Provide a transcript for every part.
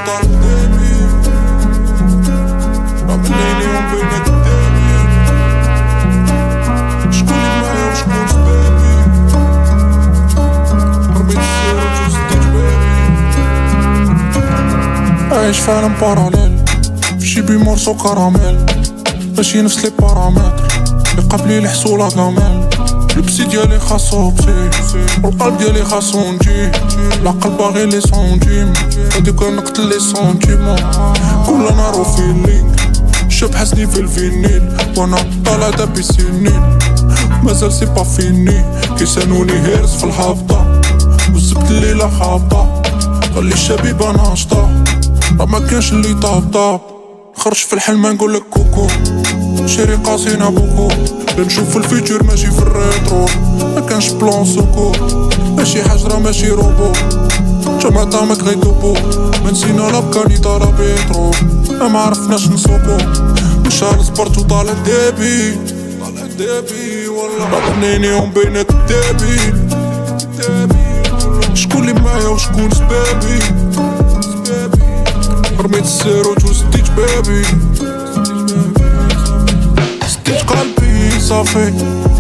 طالب دابي عمليني يوم بين قدامي شكون اللي معايا وشكون سبابي رميت السيرة وسديت بابي عايش في عالم باراليل فشي بمورسو كراميل ماشي نفس لي بارامتر يقابلي الحصولة كامل البسي ديالي خاصو بسي والقلب ديالي خاصو نجي العقل باغي لي سونتيم هاديك نقتل لي سونتيمون كل نهار وفيلينغ شاب حسني في الفينيل وانا طالع دابي سنين مازال سي با فيني كيسانوني هيرس في الهابطة والزبد الليلة خابطة خلي الشبيبة ناشطة راه مكانش اللي طابطاب خرج في الحلم نقولك كوكو شيري قاسينا بوكو بنشوف الفيتور ماشي في الريترو مكانش بلان سوكو ماشي حجرة ماشي روبو جمع طعمك غيدوبو منسينا لابكاني طالع بيترو ما عرفناش نسوقو مشار سبرت وطالع دابي والله غنيني يوم بينك دابي شكون اللي معايا وشكون سبابي رميت السيروت وسديت بابي سديت قلبي صافي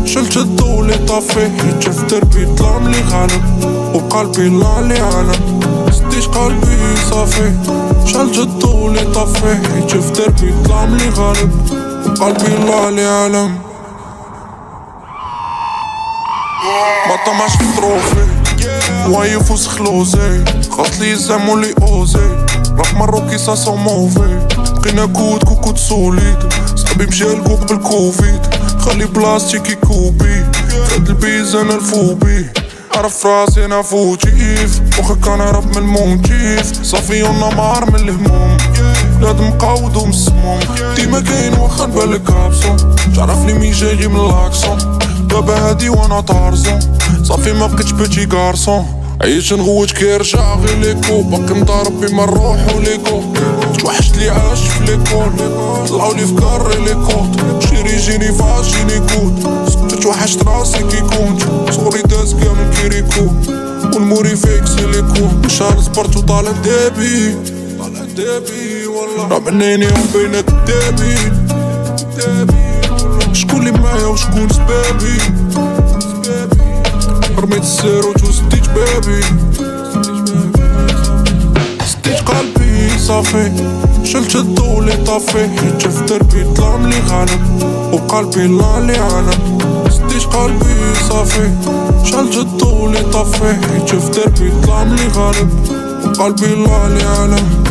شلت الضو اللي طافي حيت في دربي ظلام لي غالب وقلبي الله اللي عالم سديت قلبي صافي شلت الضو اللي طافي حيت في دربي ظلام لي غالب وقلبي الله اللي عالم ما طمعش في التروفي وايف وسخلوزي خاص لي الزعم ولي اوزي راح مروكي سا سون موفي بقينا كوكوت سوليد صاحبي مشى لقوق بالكوفيد خلي بلاستيكي كوبي خد البيز انا الفوبي عرف راسي انا فوتيف وخا كان هرب من الموتيف صافي ونمار من الهموم بلاد مقاود ومسموم ديما كاين واخا نبالك ابسون تعرفني مين جاي من لاكسون دابا هادي وانا طارزون صافي ما بقيتش بيتي غارسون عيش نغوت كيرجع غير ليكو باقي مضارب بما الروح وليكو توحشت لي عاش في ليكول طلعو لي في كاري ليكوت شيري جيني فاش جيني كود توحشت راسي كي كنت صغري داز كامل كيريكو والموري فيك سيليكو شهر سبرت وطالع دابي والله راه منيني يوم بينك دابي شكون اللي معايا وشكون سبابي رميت السيروت وسديت بابي سديت قلبي صافي شلت الضو اللي طافي حيت في دربي ظلام لي غالب وقلبي الله اللي عالم سديت قلبي صافي شلت الضو اللي طافي حيت في دربي ظلام لي غالب وقلبي الله اللي عالم